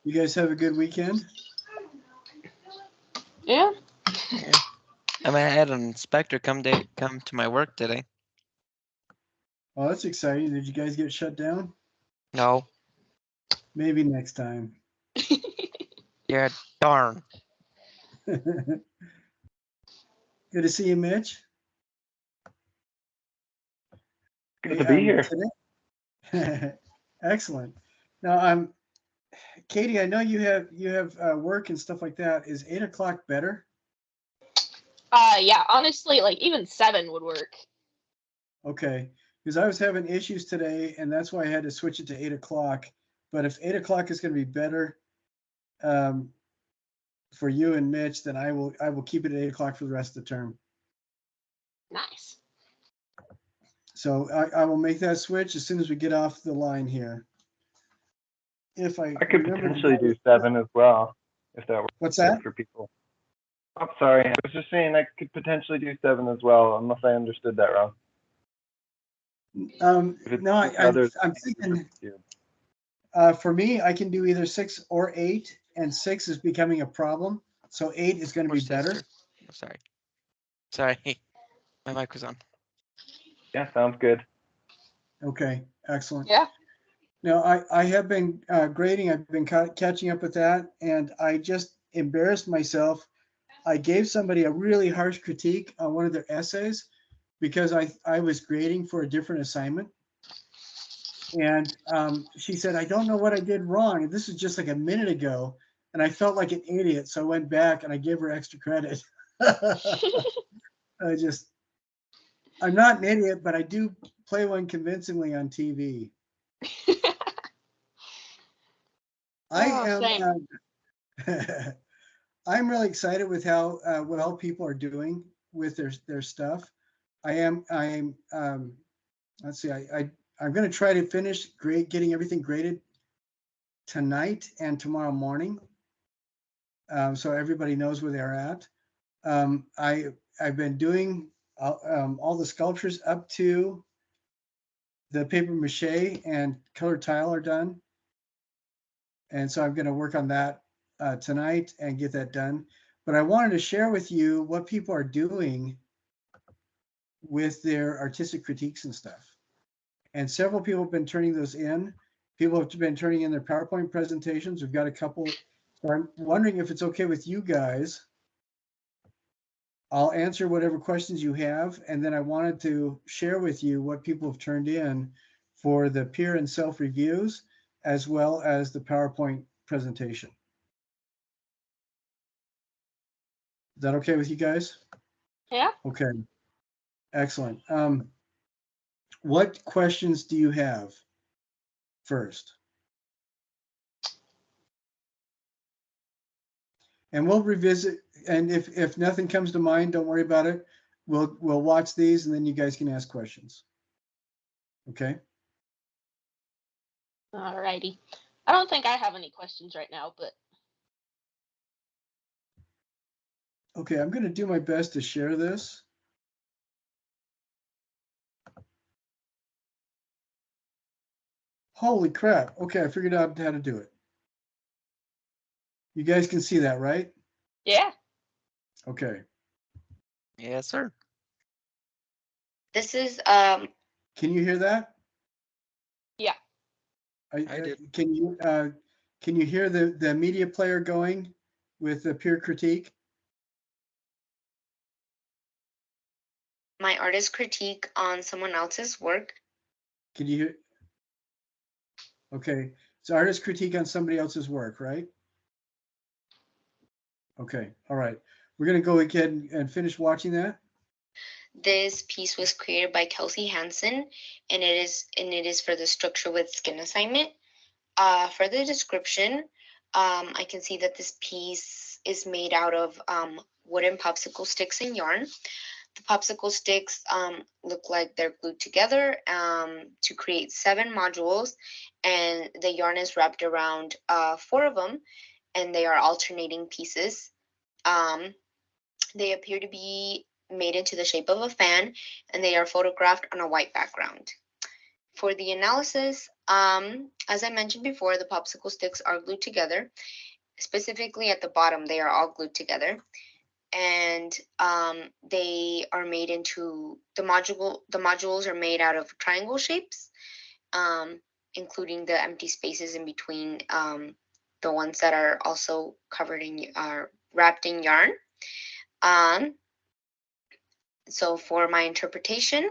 You guys have a good weekend? Yeah. Yeah. I mean, I had an inspector come to my work today. Oh, that's exciting. Did you guys get shut down? No, Maybe next time. you're darn. Good to see you, Mitch. Good Hey, to be here. today. Excellent. Now, Katie. I know you have work and stuff like that. Is 8 o'clock better? Yeah, honestly, like even 7 would work. Okay, because I was having issues today, and that's why I had to switch it to 8 o'clock. But if 8 o'clock is going to be better um, for you and Mitch, then I will keep it at 8 o'clock for the rest of the term. Nice. So I will make that switch as soon as we get off the line here. If I I could remember, potentially do 7 as well, if that works what's that? for people. I'm sorry, I was just saying I could potentially do 7 as well, unless I understood that wrong. No, I'm thinking for me, I can do either 6 or 8, and 6 is becoming a problem. So 8 is going to Or be better. sister. Oh, sorry, my mic was on. Yeah, sounds good. Okay, excellent. Yeah. No, I have been grading. I've been catching up with that, and I just embarrassed myself. I gave somebody a really harsh critique on one of their essays because I was grading for a different assignment. And she said, I don't know what I did wrong. And this is just like a minute ago. And I felt like an idiot. So I went back and I gave her extra credit. I'm not an idiot, but I do play one convincingly on TV. I am. I'm really excited with how well people are doing with their stuff. I am. Let's see. I'm going to try to finish getting everything graded tonight and tomorrow morning, so everybody knows where they're at. I've been doing all the sculptures up to the paper mache and color tile are done, and so I'm going to work on that tonight and get that done. But I wanted to share with you what people are doing with their artistic critiques and stuff. And several people have been turning those in. People have been turning in their PowerPoint presentations. We've got a couple. So I'm wondering if it's okay with you guys. I'll answer whatever questions you have. And then I wanted to share with you what people have turned in for the peer and self reviews, as well as the PowerPoint presentation. Is that okay with you guys? Yeah. Okay. Excellent. What questions do you have first? And we'll revisit, and if nothing comes to mind, don't worry about it. We'll watch these and then you guys can ask questions. Okay? Alrighty. I don't think I have any questions right now, but Okay, I'm going to do my best to share this. Holy crap. Okay, I figured out how to do it. You guys can see that, right? yeah. Okay. Yes, sir. This is Can you hear that? Yeah. I did. Can you hear the media player going with the peer critique? my artist critique on someone else's work. Can you hear? Okay, so artist critique on somebody else's work, right? Okay, all right. We're gonna go ahead and finish watching that. This piece was created by Kelsey Hansen, and it is for the structure with skin assignment. For the description, I can see that this piece is made out of wooden popsicle sticks and yarn. The popsicle sticks look like they're glued together to create 7 modules, and the yarn is wrapped around 4 of them, and they are alternating pieces. They appear to be made into the shape of a fan, and they are photographed on a white background. For the analysis, As I mentioned before, the popsicle sticks are glued together. Specifically at the bottom, they are all glued together. And they are made into the modules are made out of triangle shapes, including the empty spaces in between, the ones that are also covered in are wrapped in yarn. So for my interpretation,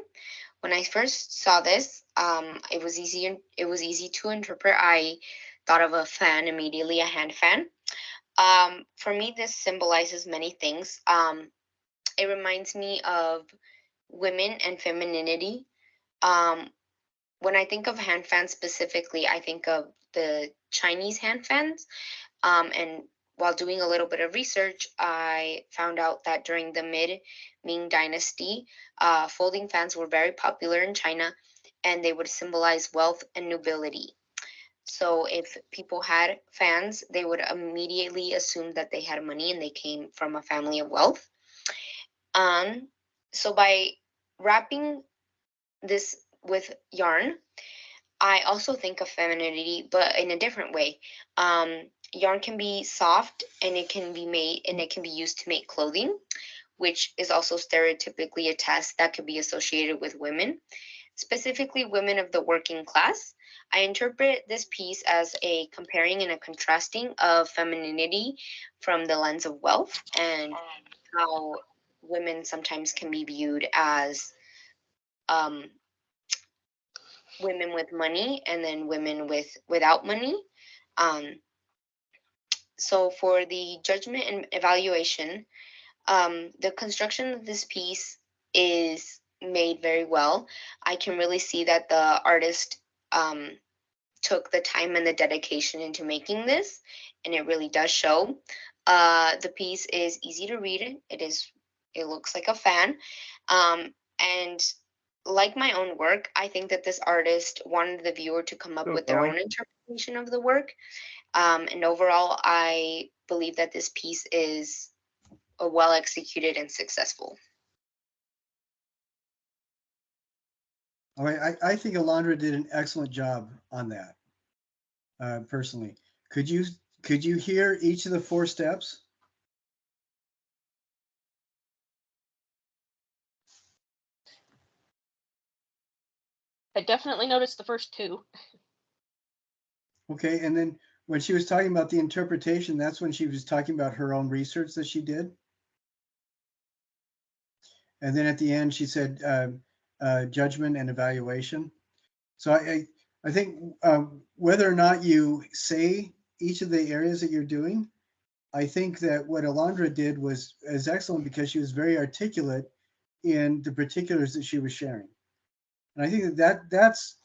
when I first saw this, it was easy to interpret. I thought of a fan immediately, a hand fan. For me, this symbolizes many things. It reminds me of women and femininity. When I think of hand fans specifically, I think of the Chinese hand fans. And while doing a little bit of research, I found out that during the mid-Ming Dynasty, folding fans were very popular in China, and they would symbolize wealth and nobility. So if people had fans, they would immediately assume that they had money and they came from a family of wealth. So by wrapping this with yarn, I also think of femininity, but in a different way. Yarn can be soft and it can be used to make clothing, which is also stereotypically a task that could be associated with women, specifically women of the working class. I interpret this piece as a comparing and a contrasting of femininity from the lens of wealth, and how women sometimes can be viewed as um, women with money and then women without money. Um, so for the judgment and evaluation, the construction of this piece is made very well. I can really see that the artist took the time and the dedication into making this, and it really does show. The piece is easy to read. It looks like a fan. And like my own work, I think that this artist wanted the viewer to come up So, with their own interpretation of the work. And overall, I believe that this piece is a well executed and successful. All right, I think Alondra did an excellent job on that. Personally, could you hear each of the 4 steps? I definitely noticed the first 2. Okay, and then when she was talking about the interpretation, that's when she was talking about her own research that she did. And then at the end, she said judgment and evaluation. So I think whether or not you say each of the areas that you're doing, I think that what Alondra did is excellent because she was very articulate in the particulars that she was sharing. And I think that's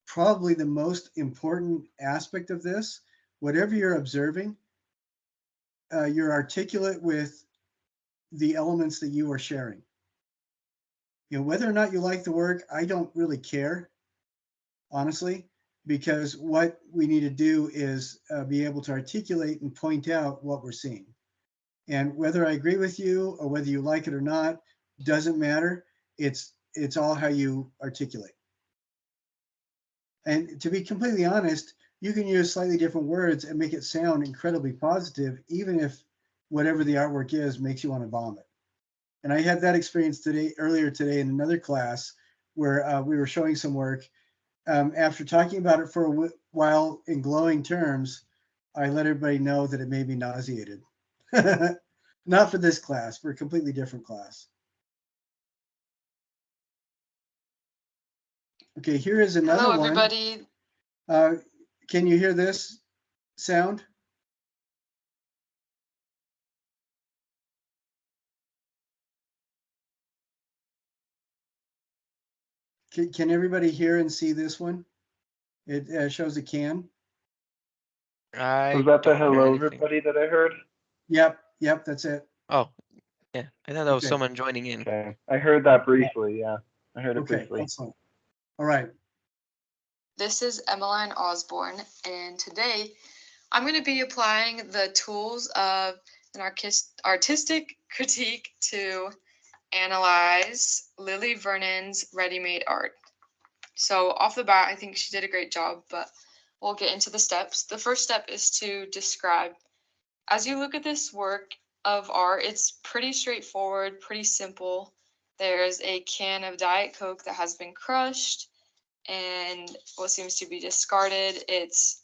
probably the most important aspect of this. Whatever you're observing, you're articulate with the elements that you are sharing. Whether or not you like the work, I don't really care, honestly, because what we need to do is be able to articulate and point out what we're seeing. And whether I agree with you or whether you like it or not, doesn't matter. It's all how you articulate. And to be completely honest, you can use slightly different words and make it sound incredibly positive, even if whatever the artwork is makes you want to vomit. And I had that experience earlier today in another class where we were showing some work. After talking about it for a while in glowing terms, I let everybody know that it made me nauseated. Not for this class, for a completely different class. Okay, here is another Hello, one. everybody. Can you hear this sound? Can everybody hear and see this one? It shows a can. I Was that the don't hear hello anything. everybody that I heard? Yep, that's it. Oh, yeah. I thought that was Okay. someone joining in. Okay, I heard that briefly. Yeah, I heard it Okay, briefly. excellent. All right. This is Emmeline Osborne, and today I'm going to be applying the tools of an artistic critique to analyze Lily Vernon's ready-made art. So off the bat, I think she did a great job, but we'll get into the steps. The first step is to describe. As you look at this work of art, it's pretty straightforward, pretty simple. There's a can of Diet Coke that has been crushed and what seems to be discarded. It's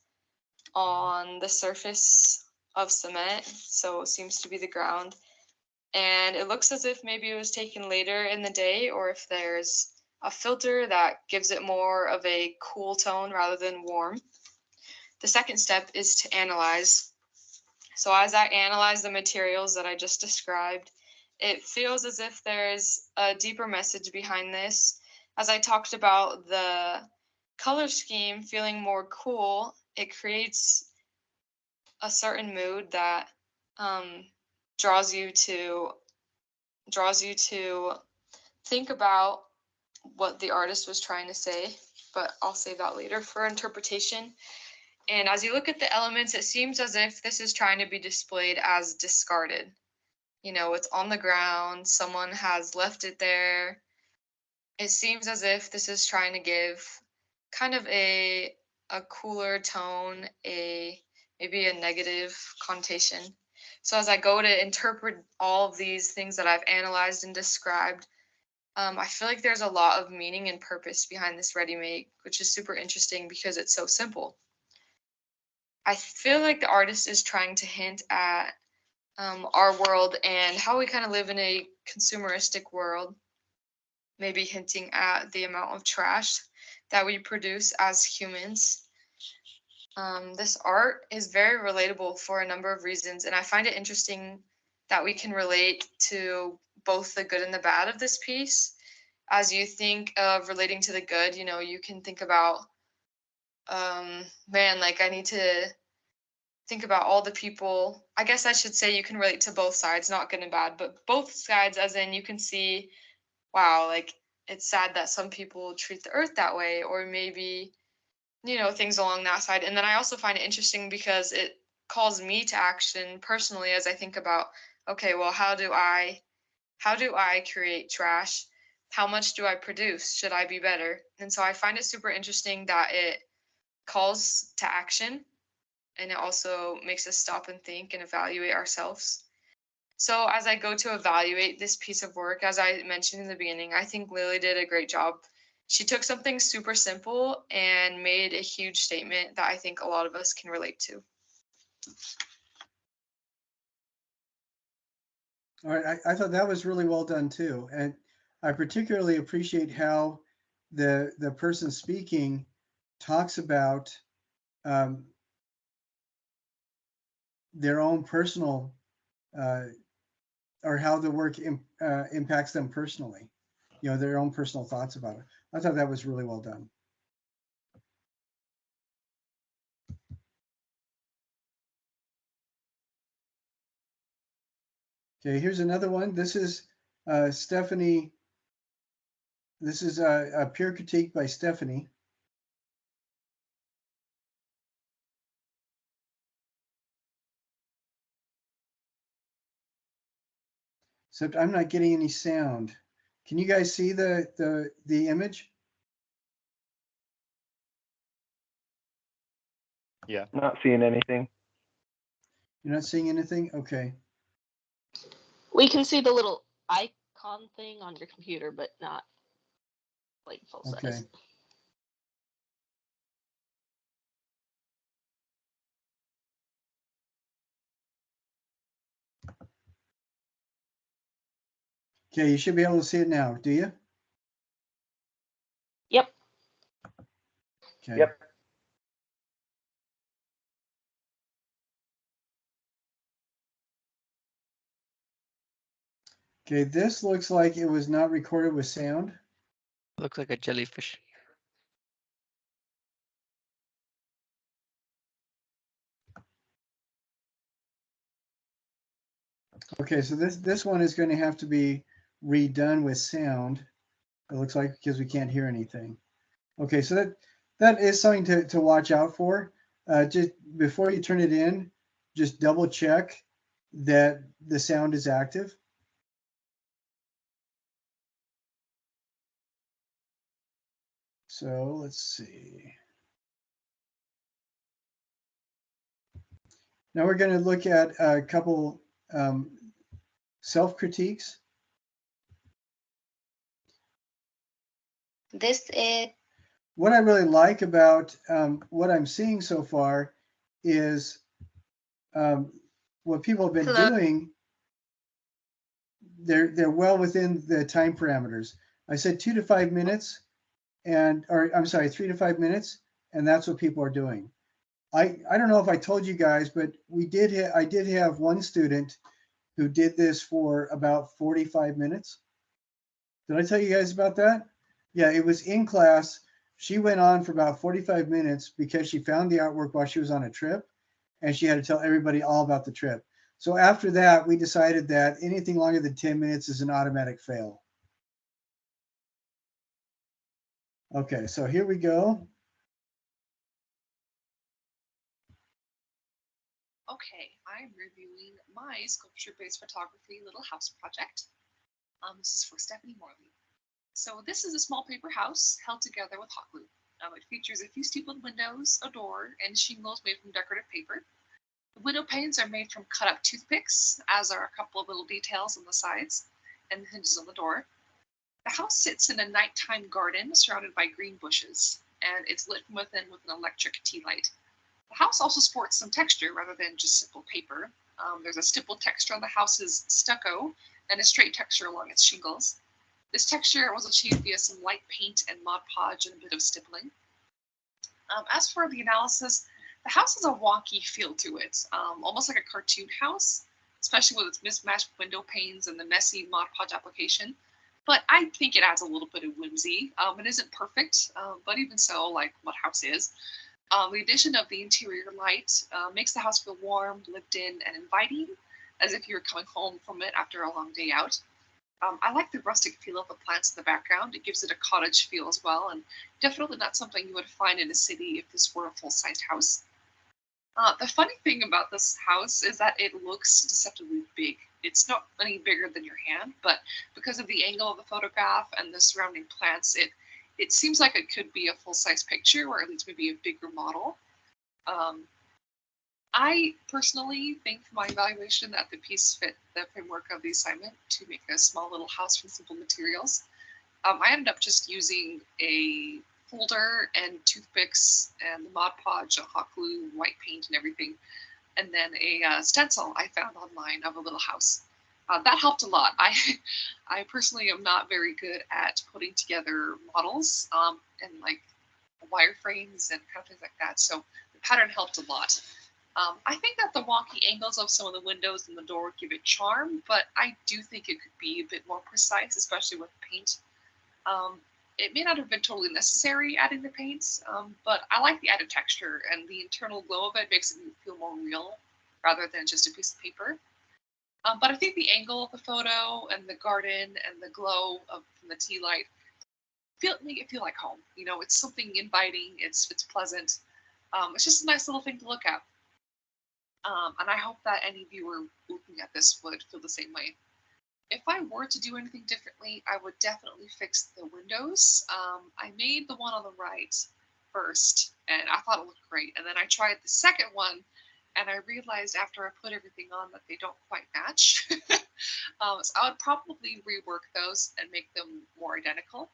on the surface of cement, so it seems to be the ground. And it looks as if maybe it was taken later in the day, or if there's a filter that gives it more of a cool tone rather than warm. The second step is to analyze. So as I analyze the materials that I just described, it feels as if there's a deeper message behind this. As I talked about the color scheme feeling more cool, it creates a certain mood that draws you to think about what the artist was trying to say, but I'll save that later for interpretation. And as you look at the elements, it seems as if this is trying to be displayed as discarded. You know, it's on the ground, someone has left it there. It seems as if this is trying to give kind of a cooler tone, maybe a negative connotation. So as I go to interpret all of these things that I've analyzed and described, I feel like there's a lot of meaning and purpose behind this ready-made, which is super interesting because it's so simple. I feel like the artist is trying to hint at our world and how we kind of live in a consumeristic world, maybe hinting at the amount of trash that we produce as humans. This art is very relatable for a number of reasons, and I find it interesting that we can relate to both the good and the bad of this piece. As you think of relating to the good, you know, you can think about, man, like I need to think about all the people. I guess I should say you can relate to both sides, not good and bad, but both sides, as in you can see, wow, like it's sad that some people treat the earth that way, or maybe, you know, things along that side. And then I also find it interesting because it calls me to action personally as I think about, okay, well, how do I create trash? How much do I produce? Should I be better? And so I find it super interesting that it calls to action, and it also makes us stop and think and evaluate ourselves. So as I go to evaluate this piece of work, as I mentioned in the beginning, I think Lily did a great job. She took something super simple and made a huge statement that I think a lot of us can relate to. All right, I thought that was really well done too. And I particularly appreciate how the person speaking talks about their own personal or how the work impacts them personally, you know, their own personal thoughts about it. I thought that was really well done. Okay, here's another one. This is Stephanie. This is a peer critique by Stephanie. Except I'm not getting any sound. Can you guys see the image? Yeah. Not seeing anything. You're not seeing anything? Okay. We can see the little icon thing on your computer, but not like full Okay. size. Okay, you should be able to see it now, do you? Yep. Okay. Yep. Okay, this looks like it was not recorded with sound. Looks like a jellyfish. Okay, so this one is going to have to be redone with sound. It looks like because we can't hear anything. Okay, so that is something to watch out for. Just before you turn it in, just double check that the sound is active. So let's see. Now we're going to look at a couple self-critiques. This is What I really like about what I'm seeing so far is what people have been Hello. doing. They're well within the time parameters. I said 2 to 5 minutes, or I'm sorry, 3 to 5 minutes, and that's what people are doing. I don't know if I told you guys, but I did have one student who did this for about 45 minutes. Did I tell you guys about that? Yeah, it was in class. She went on for about 45 minutes because she found the artwork while she was on a trip, and she had to tell everybody all about the trip. So after that, we decided that anything longer than 10 minutes is an automatic fail. Okay, so here we go. Okay, I'm reviewing my sculpture-based photography little house project. This is for Stephanie Morley. So this is a small paper house held together with hot glue. It features a few steepled windows, a door, and shingles made from decorative paper. The window panes are made from cut-up toothpicks, as are a couple of little details on the sides and the hinges on the door. The house sits in a nighttime garden surrounded by green bushes, and it's lit from within with an electric tea light. The house also sports some texture rather than just simple paper. There's a stippled texture on the house's stucco and a straight texture along its shingles. This texture was achieved via some light paint and Mod Podge and a bit of stippling. As for the analysis, the house has a wonky feel to it, almost like a cartoon house, especially with its mismatched window panes and the messy Mod Podge application. But I think it adds a little bit of whimsy. It isn't perfect, but even so, like what house is. The addition of the interior light makes the house feel warm, lived in, and inviting, as if you were coming home from it after a long day out. I like the rustic feel of the plants in the background. It gives it a cottage feel as well, and definitely not something you would find in a city if this were a full-sized house. The funny thing about this house is that it looks deceptively big. It's not any bigger than your hand, but because of the angle of the photograph and the surrounding plants, it seems like it could be a full-size picture, or at least maybe a bigger model. I personally think for my evaluation that the piece fit the framework of the assignment to make a small little house from simple materials. I ended up just using a folder and toothpicks and the Mod Podge, hot glue, white paint and everything, and then a stencil I found online of a little house. That helped a lot. I personally am not very good at putting together models and like wireframes and kind of things like that, so the pattern helped a lot. I think that the wonky angles of some of the windows and the door give it charm, but I do think it could be a bit more precise, especially with paint. It may not have been totally necessary adding the paints, but I like the added texture, and the internal glow of it makes it feel more real rather than just a piece of paper. But I think the angle of the photo and the garden and the glow from the tea light make it feel like home. You know, it's something inviting. It's pleasant. It's just a nice little thing to look at. And I hope that any viewer looking at this would feel the same way. If I were to do anything differently, I would definitely fix the windows. I made the one on the right first, and I thought it looked great. And then I tried the second one, and I realized after I put everything on that they don't quite match. So I would probably rework those and make them more identical.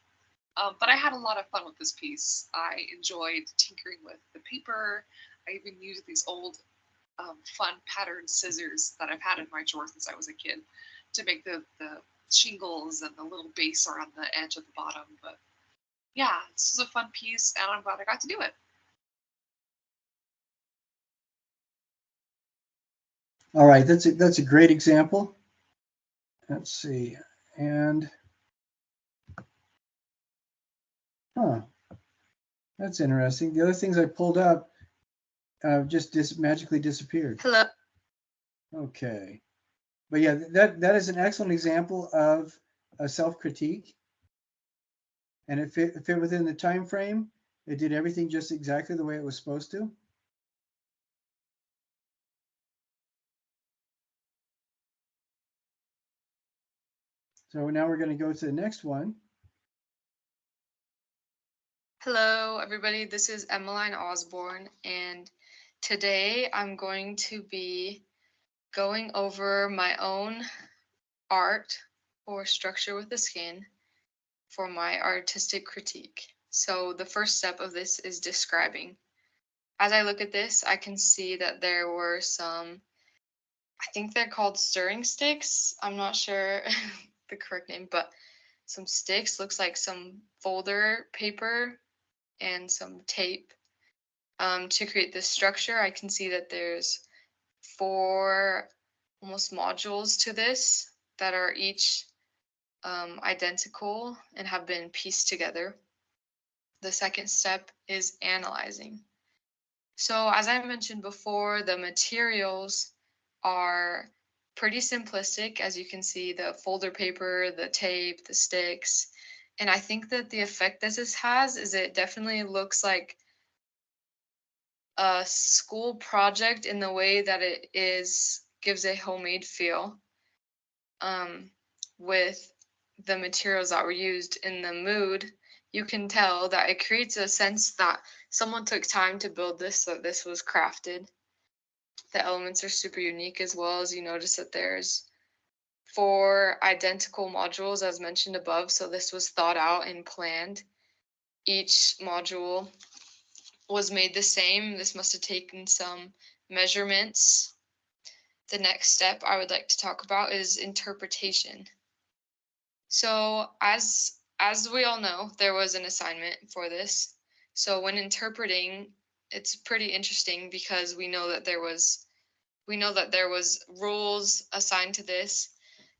But I had a lot of fun with this piece. I enjoyed tinkering with the paper. I even used these old fun patterned scissors that I've had in my drawer since I was a kid to make the shingles and the little base around the edge of the bottom. But yeah, this was a fun piece, and I'm glad I got to do it. All right, that's a great example. Let's see, and that's interesting. The other things I pulled up just magically disappeared. Hello. Okay, but yeah, that is an excellent example of a self-critique, and it fit within the time frame. It did everything just exactly the way it was supposed to. So now we're going to go to the next one. Hello, everybody. This is Emmeline Osborne, and today I'm going to be going over my own art or structure with the skin for my artistic critique. So the first step of this is describing. As I look at this, I can see that there were some, I think they're called stirring sticks. I'm not sure the correct name, but some sticks, looks like some folder paper and some tape. To create this structure, I can see that there's 4 almost modules to this that are each identical and have been pieced together. The second step is analyzing. So as I mentioned before, the materials are pretty simplistic. As you can see, the folder paper, the tape, the sticks. And I think that the effect that this has is it definitely looks like a school project in the way that it gives a homemade feel, with the materials that were used in the mood. You can tell that it creates a sense that someone took time to build this, so this was crafted. The elements are super unique, as well as you notice that there's 4 identical modules as mentioned above, so this was thought out and planned. Each module was made the same. This must have taken some measurements. The next step I would like to talk about is interpretation. So as we all know, there was an assignment for this. So when interpreting, it's pretty interesting because we know that there was rules assigned to this.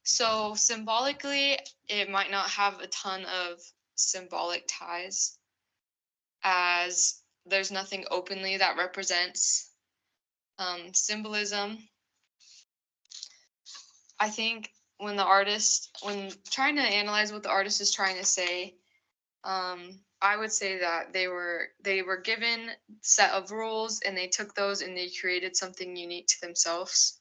So symbolically, it might not have a ton of symbolic ties, as there's nothing openly that represents symbolism. I think when trying to analyze what the artist is trying to say, I would say that they were given set of rules and they took those and they created something unique to themselves.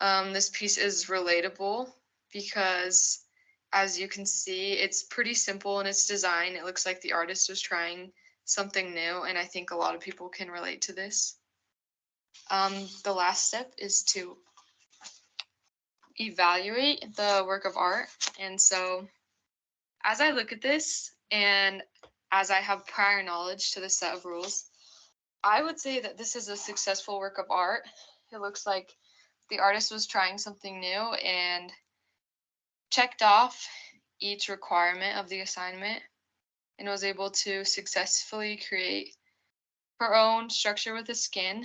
This piece is relatable because, as you can see, it's pretty simple in its design. It looks like the artist was trying something new, and I think a lot of people can relate to this. The last step is to evaluate the work of art. And so as I look at this and as I have prior knowledge to the set of rules, I would say that this is a successful work of art. It looks like the artist was trying something new and checked off each requirement of the assignment and was able to successfully create her own structure with the skin.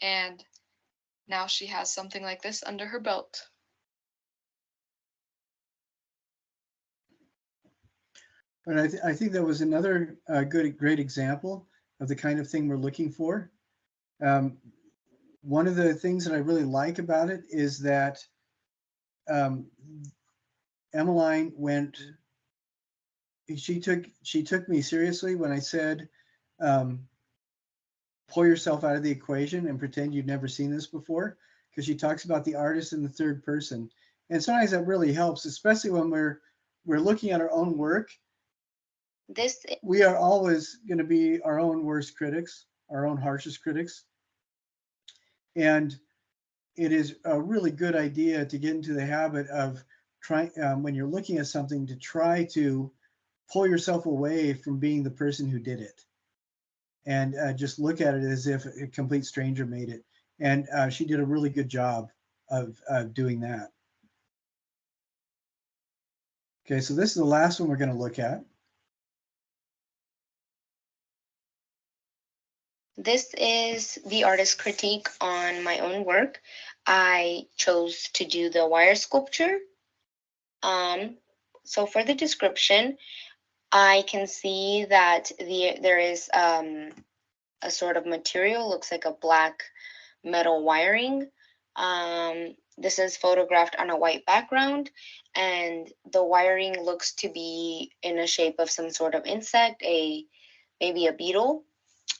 And now she has something like this under her belt. But I think that was another great example of the kind of thing we're looking for. One of the things that I really like about it is that Emmeline she took me seriously when I said, pull yourself out of the equation and pretend you've never seen this before, because she talks about the artist in the third person. And sometimes that really helps, especially when we're looking at our own work. We are always going to be our own worst critics, our own harshest critics. And it is a really good idea to get into the habit of trying, when you're looking at something, to try to pull yourself away from being the person who did it, and just look at it as if a complete stranger made it. And she did a really good job of doing that. Okay, so this is the last one we're going to look at. This is the artist critique on my own work. I chose to do the wire sculpture. So for the description, I can see that there is a sort of material, looks like a black metal wiring. This is photographed on a white background, and the wiring looks to be in a shape of some sort of insect, maybe a beetle.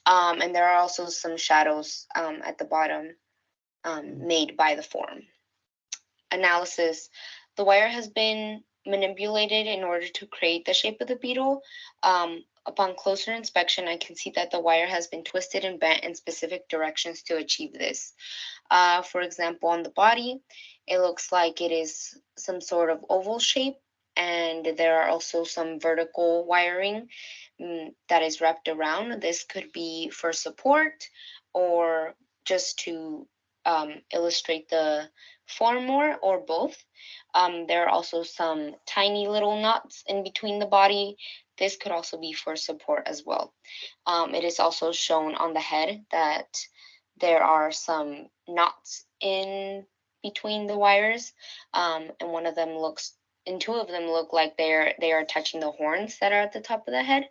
And there are also some shadows at the bottom made by the form. Analysis. The wire has been manipulated in order to create the shape of the beetle. Upon closer inspection, I can see that the wire has been twisted and bent in specific directions to achieve this. For example, on the body, it looks like it is some sort of oval shape, and there are also some vertical wiring that is wrapped around. This could be for support or just to illustrate the form more, or both. There are also some tiny little knots in between the body. This could also be for support as well. It is also shown on the head that there are some knots in between the wires, and one of them looks, and two of them look like they are touching the horns that are at the top of the head.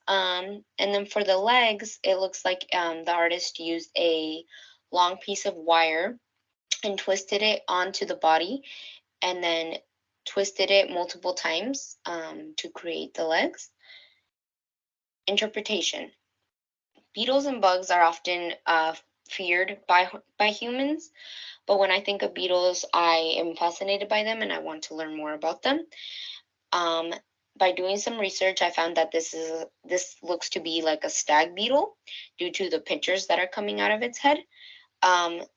And then for the legs, it looks like the artist used a long piece of wire and twisted it onto the body, and then twisted it multiple times to create the legs. Interpretation. Beetles and bugs are often feared by humans, but when I think of beetles, I am fascinated by them and I want to learn more about them. By doing some research, I found that this looks to be like a stag beetle due to the pincers that are coming out of its head.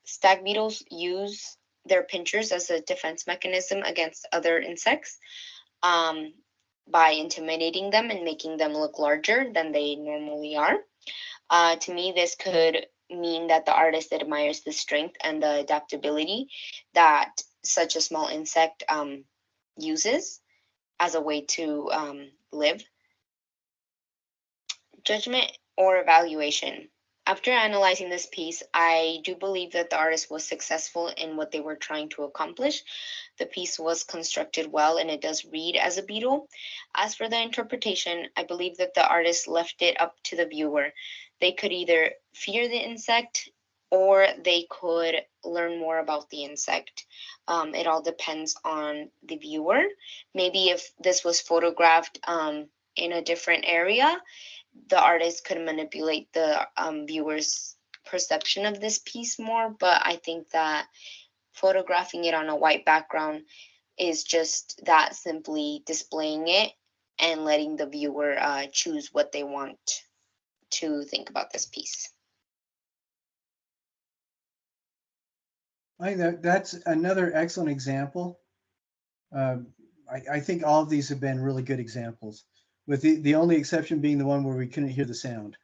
Stag beetles use their pincers as a defense mechanism against other insects, by intimidating them and making them look larger than they normally are. To me, this could mean that the artist admires the strength and the adaptability that such a small insect uses as a way to live. Judgment or evaluation. After analyzing this piece, I do believe that the artist was successful in what they were trying to accomplish. The piece was constructed well and it does read as a beetle. As for the interpretation, I believe that the artist left it up to the viewer. They could either fear the insect or they could learn more about the insect. It all depends on the viewer. Maybe if this was photographed in a different area, the artist could manipulate the viewer's perception of this piece more, but I think that photographing it on a white background is just that, simply displaying it and letting the viewer choose what they want to think about this piece. I think that's another excellent example. I think all of these have been really good examples, with the only exception being the one where we couldn't hear the sound.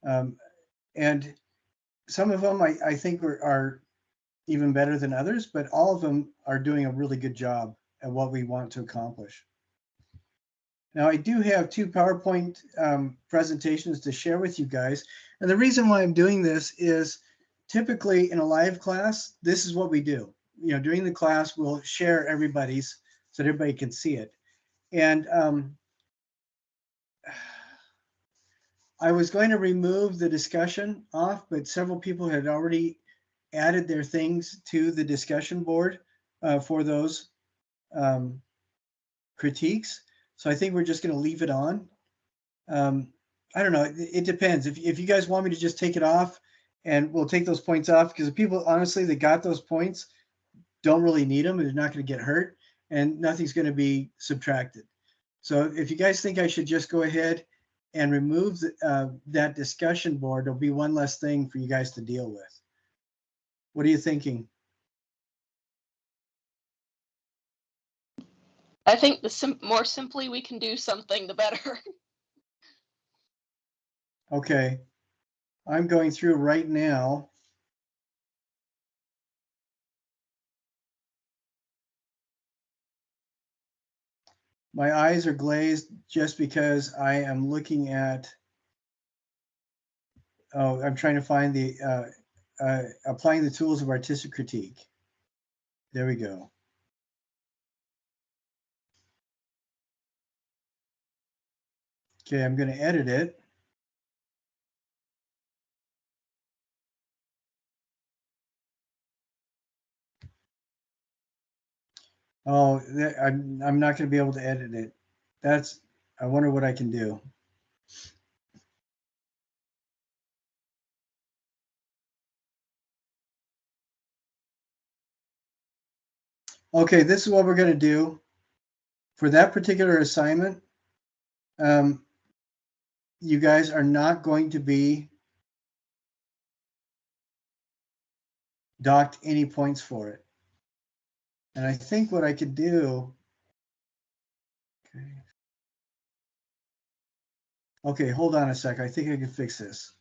And some of them I think are even better than others, but all of them are doing a really good job at what we want to accomplish. Now, I do have two PowerPoint presentations to share with you guys. And the reason why I'm doing this is typically in a live class, this is what we do. You know, during the class, we'll share everybody's so that everybody can see it. And I was going to remove the discussion off, but several people had already added their things to the discussion board for those critiques. So I think we're just going to leave it on. I don't know. It depends. If you guys want me to just take it off, and we'll take those points off, because the people, honestly, that got those points don't really need them and they're not going to get hurt and nothing's going to be subtracted. So if you guys think I should just go ahead and remove that discussion board, there'll be one less thing for you guys to deal with. What are you thinking? I think the more simply we can do something, the better. Okay. I'm going through right now. My eyes are glazed just because I am looking at, oh, I'm trying to find the, applying the tools of artistic critique. There we go. Okay, I'm going to edit it. Oh, I'm not going to be able to edit it. I wonder what I can do. Okay, this is what we're going to do for that particular assignment. you guys are not going to be docked any points for it. And I think what I could do, okay, hold on a sec. I think I can fix this.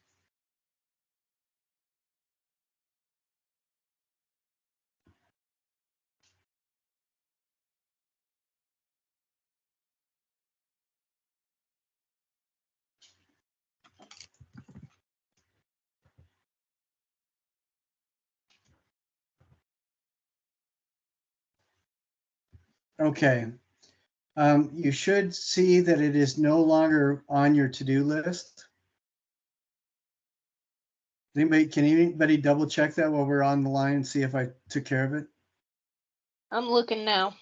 Okay. You should see that it is no longer on your to-do list. Can anybody double check that while we're on the line and see if I took care of it? I'm looking now.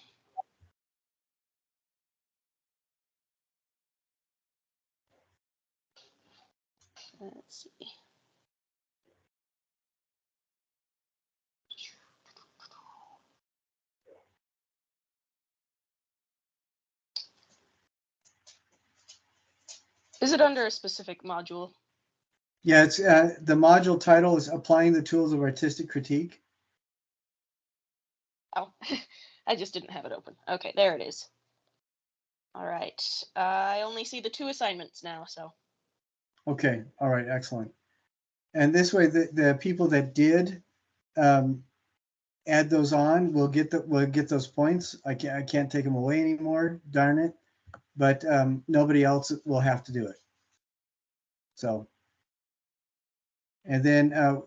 Let's see. Is it under a specific module? Yeah, it's the module title is Applying the Tools of Artistic Critique. Oh, I just didn't have it open. Okay, there it is. All right. I only see the 2 assignments now, so. Okay, all right, excellent. And this way, the people that did add those on will get those points. I can't take them away anymore. Darn it! But nobody else will have to do it. So, and then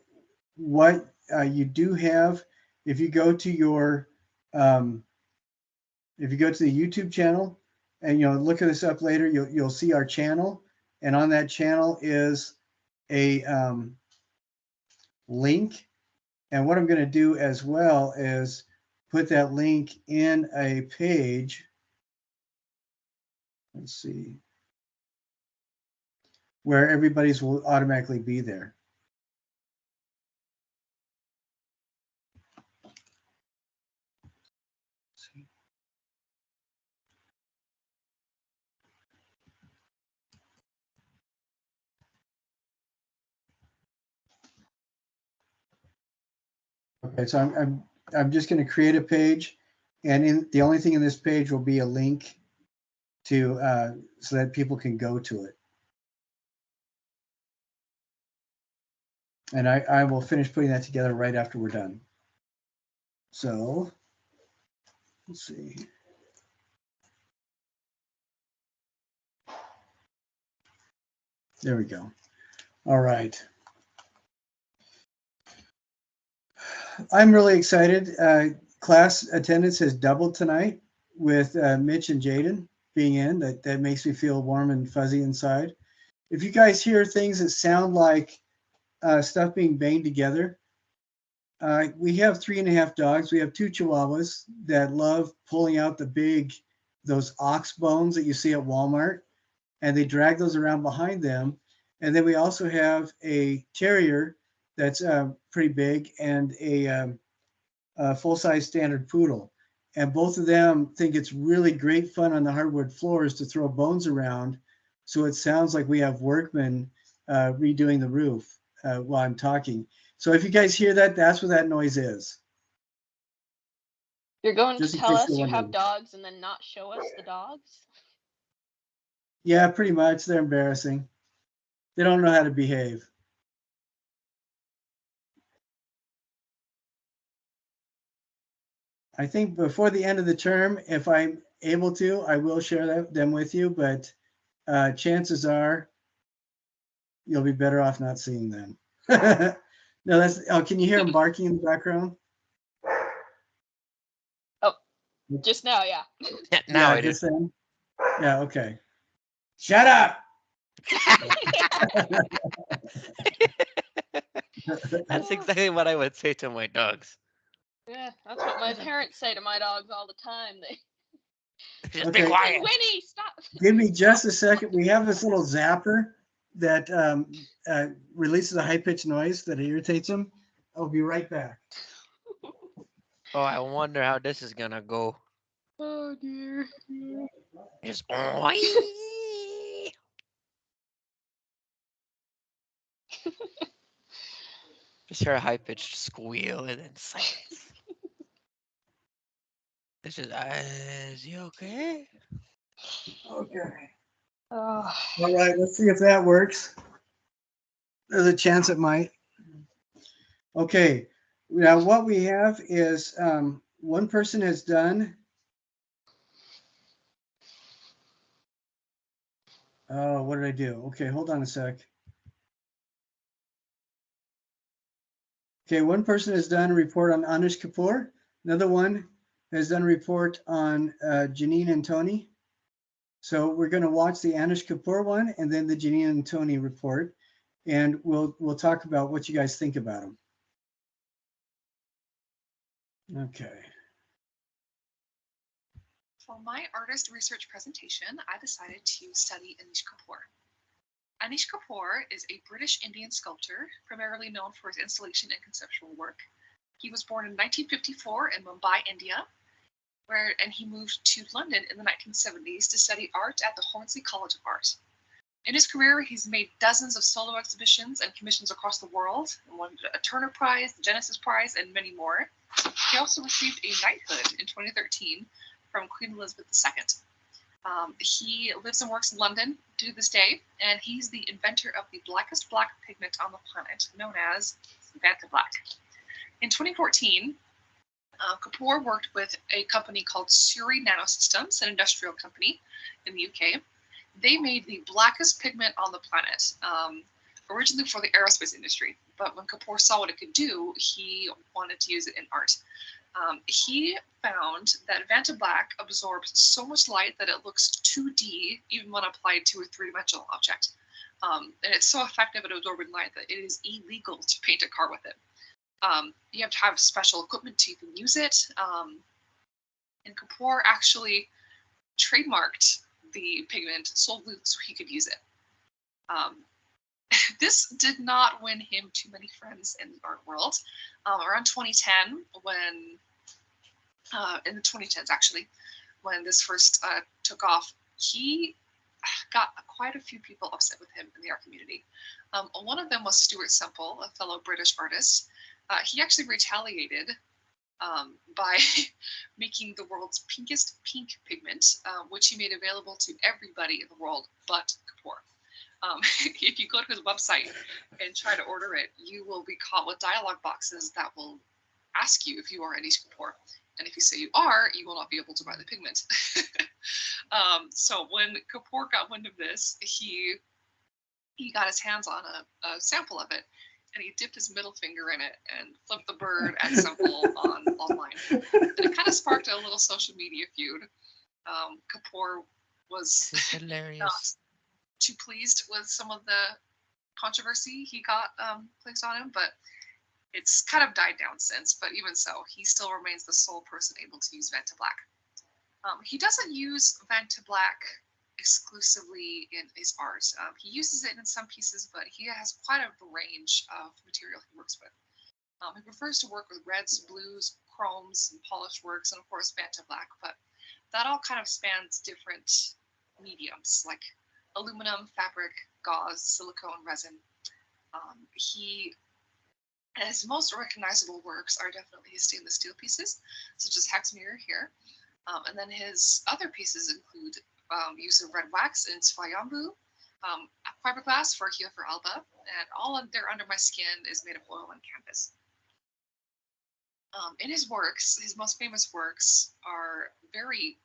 what you do have, if you go to your if you go to the YouTube channel and look at this up later, you'll see our channel, and on that channel is a link. And what I'm going to do as well is put that link in a page. Let's see, where everybody's will automatically be there. Okay, so I'm just going to create a page, and the only thing in this page will be a link to so that people can go to it. And I will finish putting that together right after we're done. So let's see. There we go. All right. I'm really excited. Class attendance has doubled tonight with Mitch and Jaden being in. That makes me feel warm and fuzzy inside. If you guys hear things that sound like stuff being banged together, we have 3.5 dogs. We have 2 Chihuahuas that love pulling out those ox bones that you see at Walmart, and they drag those around behind them. And then we also have a terrier that's pretty big, and a full-size standard poodle. And both of them think it's really great fun on the hardwood floors to throw bones around. So it sounds like we have workmen redoing the roof while I'm talking. So if you guys hear that, that's what that noise is. You're going Just to in tell case us you're you have wondering. dogs and then not show us the dogs? Yeah, pretty much. They're embarrassing. They don't know how to behave. I think before the end of the term, if I'm able to, I will share them with you, but chances are you'll be better off not seeing them. No, can you hear them barking in the background? Oh, just now, yeah. Now Yeah, I do. just then? Yeah, okay. Shut up! That's exactly what I would say to my dogs. Yeah, that's what my parents say to my dogs all the time. They Just Okay. be quiet. Winnie, stop. Give me just a second. We have this little zapper that releases a high-pitched noise that irritates them. I'll be right back. Oh, I wonder how this is gonna go. Oh dear. Just Just hear a high pitched squeal and then silence. It's just, is he okay? Okay. Oh. All right, let's see if that works. There's a chance it might. Okay, now what we have is one person has done. Oh, what did I do? Okay, hold on a sec. Okay, one person has done a report on Anish Kapoor. Another one has done a report on Janine and Tony. So we're going to watch the Anish Kapoor one and then the Janine and Tony report, and we'll talk about what you guys think about them. Okay. For my artist research presentation, I decided to study Anish Kapoor. Anish Kapoor is a British Indian sculptor, primarily known for his installation and conceptual work. He was born in 1954 in Mumbai, India, and he moved to London in the 1970s to study art at the Hornsey College of Art. In his career, he's made dozens of solo exhibitions and commissions across the world, and won a Turner Prize, the Genesis Prize, and many more. He also received a knighthood in 2013 from Queen Elizabeth II. He lives and works in London to this day, and he's the inventor of the blackest black pigment on the planet, known as Vanta Black. In 2014, Kapoor worked with a company called Surrey Nanosystems, an industrial company in the UK. They made the blackest pigment on the planet, originally for the aerospace industry. But when Kapoor saw what it could do, he wanted to use it in art. He found that Vanta Black absorbs so much light that it looks 2D even when applied to a three-dimensional object. And it's so effective at absorbing light that it is illegal to paint a car with it. You have to have special equipment to even use it. And Kapoor actually trademarked the pigment solely so he could use it. This did not win him too many friends in the art world. Around 2010, when in the 2010s actually, when this first took off, he got quite a few people upset with him in the art community. One of them was Stuart Semple, a fellow British artist. He actually retaliated by making the world's pinkest pink pigment, which he made available to everybody in the world but Kapoor. If you go to his website and try to order it, you will be caught with dialogue boxes that will ask you if you are Anish Kapoor. And if you say you are, you will not be able to buy the pigment. So when Kapoor got wind of this, he got his hands on a sample of it, and he dipped his middle finger in it and flipped the bird at Semple online. And it kind of sparked a little social media feud. Kapoor was Hilarious. not too pleased with some of the controversy he got placed on him, but it's kind of died down since. But even so, he still remains the sole person able to use Vanta Black. He doesn't use Vanta Black exclusively in his art. He uses it in some pieces, but he has quite a range of material he works with. He prefers to work with reds, blues, chromes, and polished works, and of course Vanta Black, but that all kind of spans different mediums like aluminum, fabric, gauze, silicone, resin. His most recognizable works are definitely his stainless steel pieces, such as Hex Mirror here. And then his other pieces include use of red wax in Swayambhu, fiberglass for Here for Alba, and all of their Under My Skin is made of oil and canvas. In his works, his most famous works are very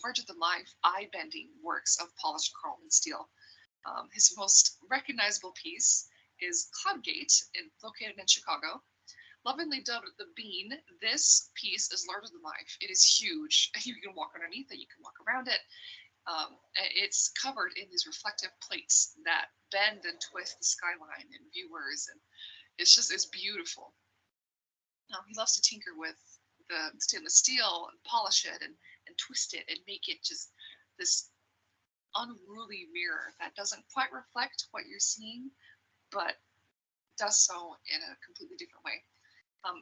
larger-than-life, eye-bending works of polished chrome and steel. His most recognizable piece is Cloudgate, located in Chicago. Lovingly dubbed the Bean, this piece is larger than life. It is huge. You can walk underneath it, you can walk around it. It's covered in these reflective plates that bend and twist the skyline and viewers, and it's beautiful. He loves to tinker with the stainless steel and polish it and twist it and make it just this unruly mirror that doesn't quite reflect what you're seeing, but does so in a completely different way.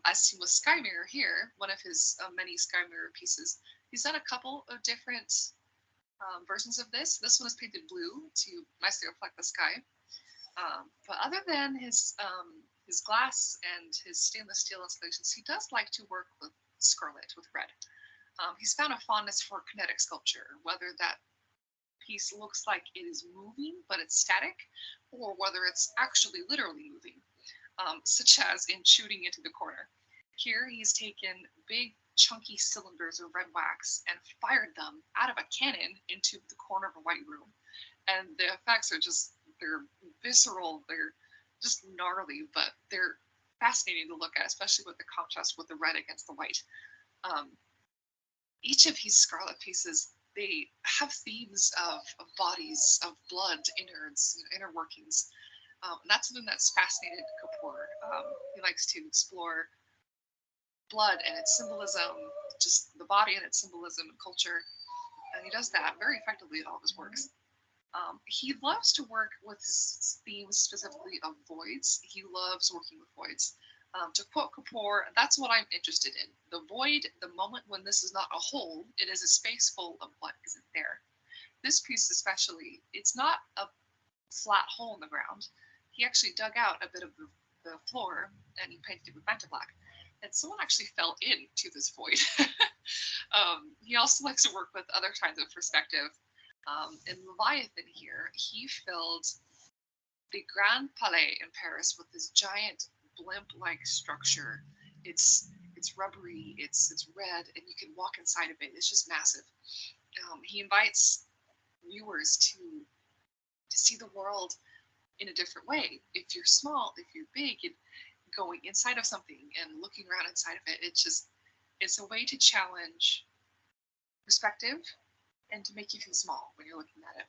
As seen with Sky Mirror here, one of his many Sky Mirror pieces, he's done a couple of different versions of this. This one is painted blue to nicely reflect the sky. But other than his glass and his stainless steel installations, he does like to work with scarlet, with red. He's found a fondness for kinetic sculpture, whether that piece looks like it is moving but it's static, or whether it's actually literally moving, such as in shooting into the corner. Here he's taken big chunky cylinders of red wax and fired them out of a cannon into the corner of a white room. And the effects are just, they're visceral, they're just gnarly, but they're fascinating to look at, especially with the contrast with the red against the white. Each of these scarlet pieces, they have themes of bodies, of blood, innards, inner workings. And that's something that's fascinated Kapoor. He likes to explore blood and its symbolism, just the body and its symbolism and culture. And he does that very effectively in all of his works. He loves to work with his themes specifically of voids. He loves working with voids. To quote Kapoor, that's what I'm interested in. The void, the moment when this is not a hole, it is a space full of what isn't there. This piece especially, it's not a flat hole in the ground. He actually dug out a bit of the floor and he painted it with Manta Black. And someone actually fell into this void. He also likes to work with other kinds of perspective. In Leviathan here, he filled the Grand Palais in Paris with this giant blimp-like structure. It's rubbery, it's red, and you can walk inside of it. It's just massive. He invites viewers to see the world in a different way. If you're small, if you're big, and going inside of something and looking around inside of it, it's a way to challenge perspective and to make you feel small when you're looking at it.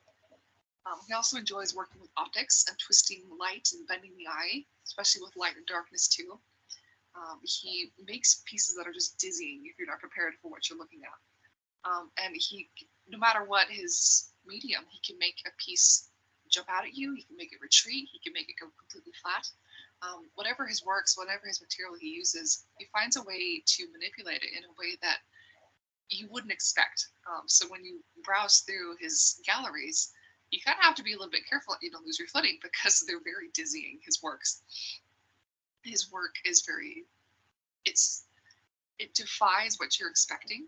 He also enjoys working with optics and twisting light and bending the eye, especially with light and darkness too. He makes pieces that are just dizzying if you're not prepared for what you're looking at. And he, no matter what his medium, he can make a piece jump out at you, he can make it retreat, he can make it go completely flat. Whatever his works, whatever his material he uses, he finds a way to manipulate it in a way that you wouldn't expect. So when you browse through his galleries, you kind of have to be a little bit careful that you don't lose your footing because they're very dizzying, his works. His work is it defies what you're expecting.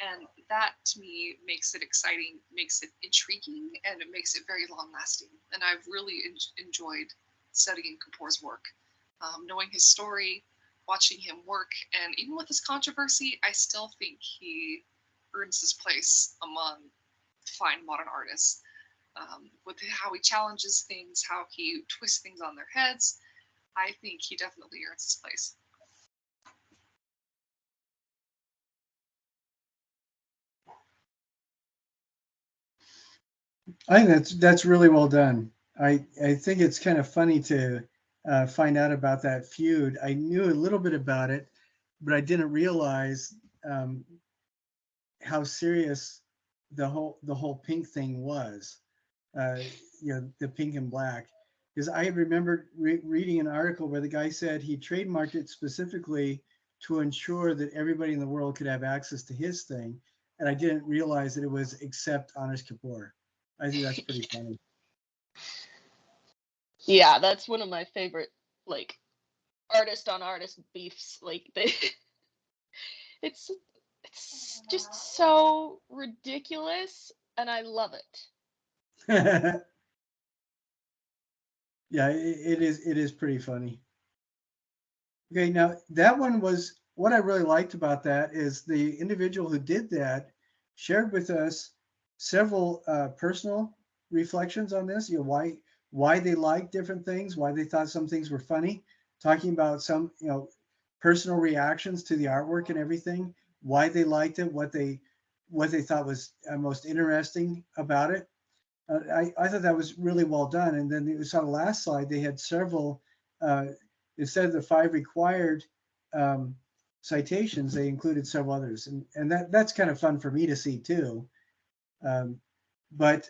And that to me makes it exciting, makes it intriguing, and it makes it very long lasting. And I've really enjoyed studying Kapoor's work. Knowing his story, watching him work, and even with his controversy, I still think he earns his place among fine modern artists. With how he challenges things, how he twists things on their heads, I think he definitely earns his place. I think that's really well done. I think it's kind of funny to find out about that feud. I knew a little bit about it, but I didn't realize how serious the whole pink thing was. The pink and black. Because I remember reading an article where the guy said he trademarked it specifically to ensure that everybody in the world could have access to his thing, and I didn't realize that it was except Anish Kapoor. I think that's pretty funny. Yeah, that's one of my favorite, like, artist on artist beefs. Like, it's just so ridiculous, and I love it. Yeah, it is pretty funny. Okay, now that one was what I really liked about that is the individual who did that shared with us several personal reflections on this. Why they liked different things, why they thought some things were funny, talking about some personal reactions to the artwork and everything, why they liked it, what they thought was most interesting about it. I thought that was really well done. And then it was on the last slide, they had several, instead of the 5 required citations, they included several others. And that's kind of fun for me to see too. But,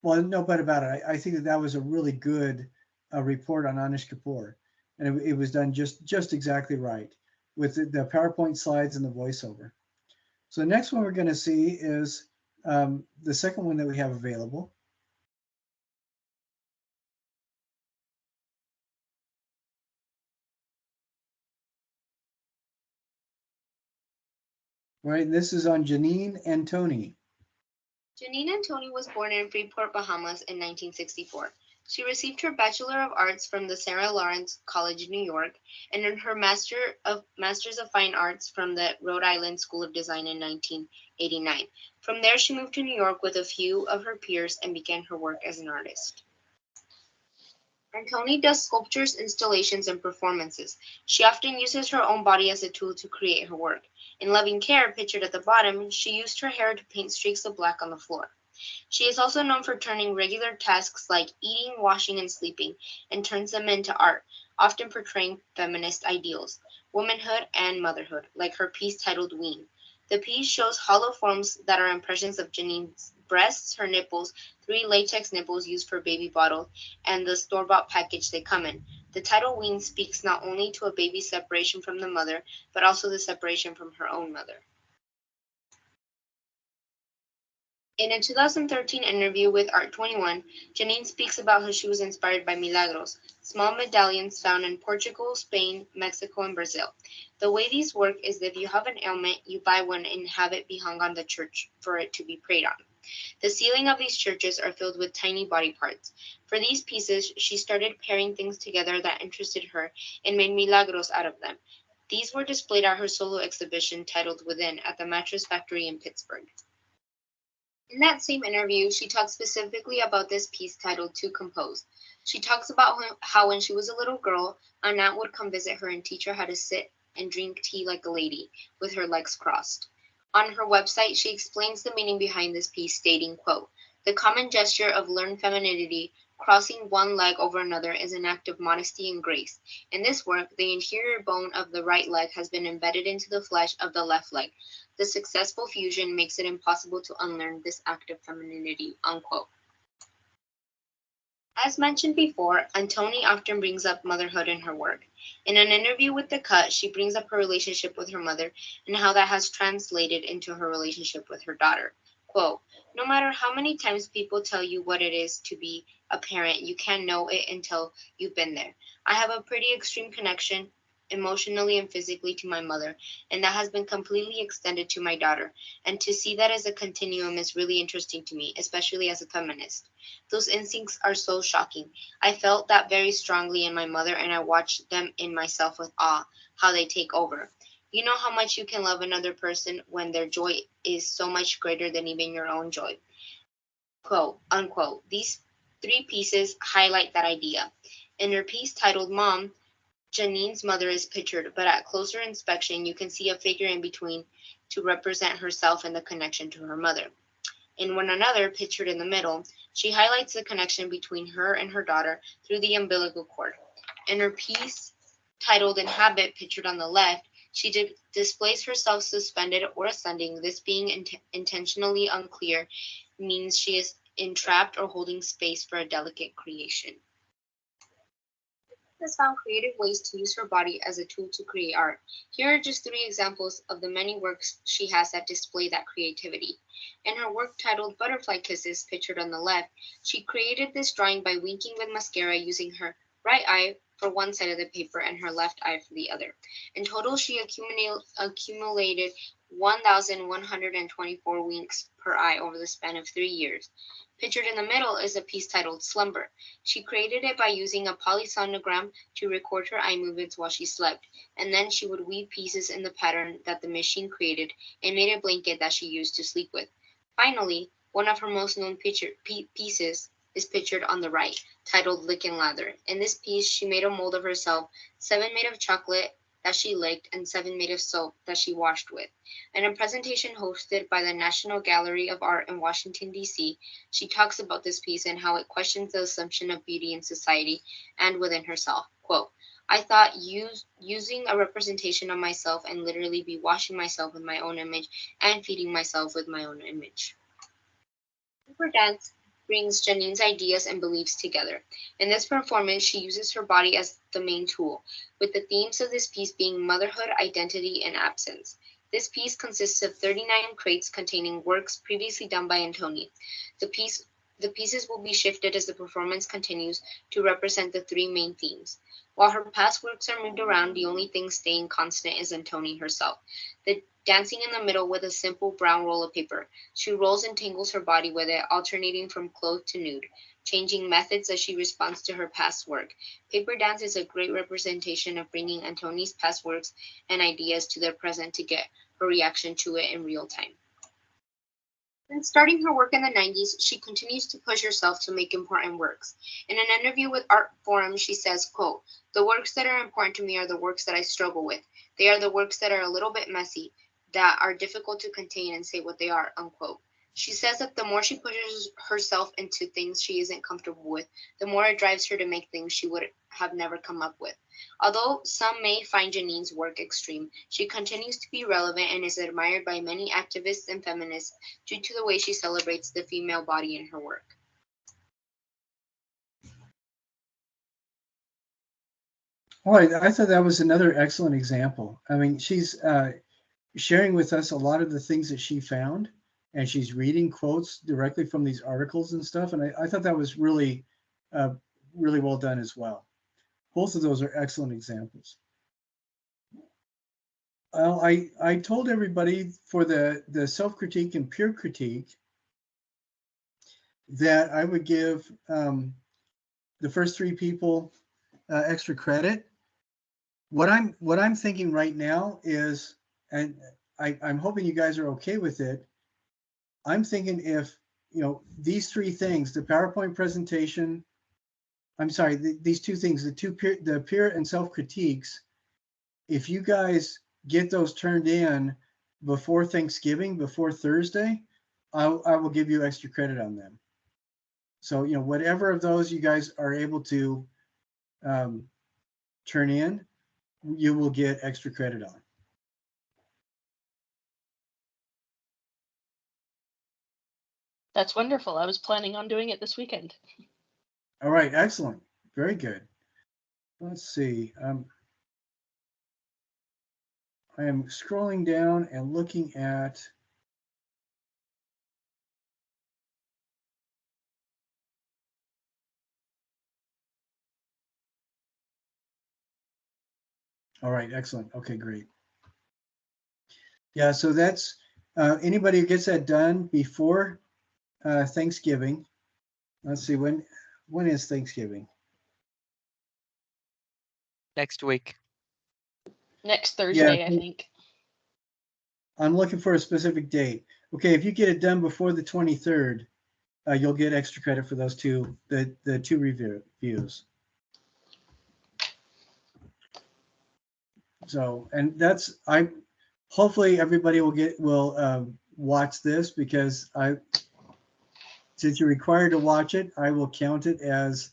well, no but about it. I think that was a really good report on Anish Kapoor. And it was done just exactly right with the PowerPoint slides and the voiceover. So the next one we're going to see is the second one that we have available. Right, and this is on Janine and Tony. Janine Antoni was born in Freeport, Bahamas in 1964. She received her Bachelor of Arts from the Sarah Lawrence College in New York and earned her Masters of Fine Arts from the Rhode Island School of Design in 1989. From there, she moved to New York with a few of her peers and began her work as an artist. Antoni does sculptures, installations, and performances. She often uses her own body as a tool to create her work. In Loving Care, pictured at the bottom, she used her hair to paint streaks of black on the floor. She is also known for turning regular tasks like eating, washing, and sleeping and turns them into art, often portraying feminist ideals, womanhood, and motherhood, like her piece titled Wherein. The piece shows hollow forms that are impressions of Janine's breasts, her nipples, 3 latex nipples used for baby bottles, and the store-bought package they come in. The title Wherein speaks not only to a baby's separation from the mother, but also the separation from her own mother. In a 2013 interview with Art21, Janine speaks about how she was inspired by milagros, small medallions found in Portugal, Spain, Mexico, and Brazil. The way these work is that if you have an ailment, you buy one and have it be hung on the church for it to be prayed on. The ceiling of these churches are filled with tiny body parts. For these pieces, she started pairing things together that interested her and made milagros out of them. These were displayed at her solo exhibition titled Within at the Mattress Factory in Pittsburgh. In that same interview, she talks specifically about this piece titled To Compose. She talks about how when she was a little girl, an aunt would come visit her and teach her how to sit and drink tea like a lady, with her legs crossed. On her website, she explains the meaning behind this piece, stating, quote, "The common gesture of learned femininity, crossing one leg over another, is an act of modesty and grace. In this work, the inferior bone of the right leg has been embedded into the flesh of the left leg. The successful fusion makes it impossible to unlearn this act of femininity," unquote. As mentioned before, Antoni often brings up motherhood in her work. In an interview with The Cut, she brings up her relationship with her mother and how that has translated into her relationship with her daughter. Quote, "No matter how many times people tell you what it is to be a parent, you can't know it until you've been there. I have a pretty extreme connection emotionally and physically to my mother, and that has been completely extended to my daughter. And to see that as a continuum is really interesting to me, especially as a feminist. Those instincts are so shocking. I felt that very strongly in my mother, and I watched them in myself with awe, how they take over. You know how much you can love another person when their joy is so much greater than even your own joy." Quote, unquote. These 3 pieces highlight that idea. In her piece titled Mom, Janine's mother is pictured, but at closer inspection, you can see a figure in between to represent herself and the connection to her mother. In one another, pictured in the middle, she highlights the connection between her and her daughter through the umbilical cord. In her piece titled Inhabit, pictured on the left, she displays herself suspended or ascending. This being intentionally unclear means she is entrapped or holding space for a delicate creation. Has found creative ways to use her body as a tool to create art. Here are just 3 examples of the many works she has that display that creativity. In her work titled Butterfly Kisses, pictured on the left, she created this drawing by winking with mascara using her right eye for one side of the paper and her left eye for the other. In total, she accumulated 1,124 winks per eye over the span of 3 years. Pictured in the middle is a piece titled Slumber. She created it by using a polysonogram to record her eye movements while she slept, and then she would weave pieces in the pattern that the machine created and made a blanket that she used to sleep with. Finally, one of her most known pieces is pictured on the right, titled Lick and Lather. In this piece, she made a mold of herself, 7 made of chocolate that she licked and 7 made of soap that she washed with. In a presentation hosted by the National Gallery of Art in Washington, D.C., she talks about this piece and how it questions the assumption of beauty in society and within herself. Quote, "I thought using a representation of myself and literally be washing myself with my own image and feeding myself with my own image." Super Dance brings Janine's ideas and beliefs together. In this performance, she uses her body as the main tool, with the themes of this piece being motherhood, identity, and absence. This piece consists of 39 crates containing works previously done by Antoni. The piece The pieces will be shifted as the performance continues to represent the three main themes. While her past works are moved around, the only thing staying constant is Antoni herself, the dancing in the middle with a simple brown roll of paper. She rolls and tangles her body with it, alternating from clothed to nude, changing methods as she responds to her past work. Paper dance is a great representation of bringing Antoni's past works and ideas to their present to get her reaction to it in real time. Since starting her work in the 90s, she continues to push herself to make important works. In an interview with Art Forum, she says, quote, "The works that are important to me are the works that I struggle with. They are the works that are a little bit messy, that are difficult to contain and say what they are," unquote. She says that the more she pushes herself into things she isn't comfortable with, the more it drives her to make things she would have never come up with. Although some may find Janine's work extreme, she continues to be relevant and is admired by many activists and feminists due to the way she celebrates the female body in her work. All right, I thought that was another excellent example. I mean, she's sharing with us a lot of the things that she found, and she's reading quotes directly from these articles and stuff. And I thought that was really, really well done as well. Both of those are excellent examples. Well, I told everybody for the self-critique and peer critique that I would give the first three people extra credit. What I'm thinking right now is, and I'm hoping you guys are okay with it. I'm thinking if, you know, these three things, the PowerPoint presentation, I'm sorry, these two things, the peer and self-critiques, if you guys get those turned in before Thanksgiving, before Thursday, I will give you extra credit on them. So, you know, whatever of those you guys are able to turn in, you will get extra credit on. That's wonderful. I was planning on doing it this weekend. All right, excellent. Very good. Let's see. I am scrolling down and looking at all right, excellent. Okay, great. Yeah, so that's anybody who gets that done before Thanksgiving. Let's see, when is Thanksgiving? Next week. Next Thursday, I think. I'm looking for a specific date. Okay, if you get it done before the 23rd, you'll get extra credit for those two, the two reviews. So, and that's, hopefully everybody will watch this, because since you're required to watch it, I will count it as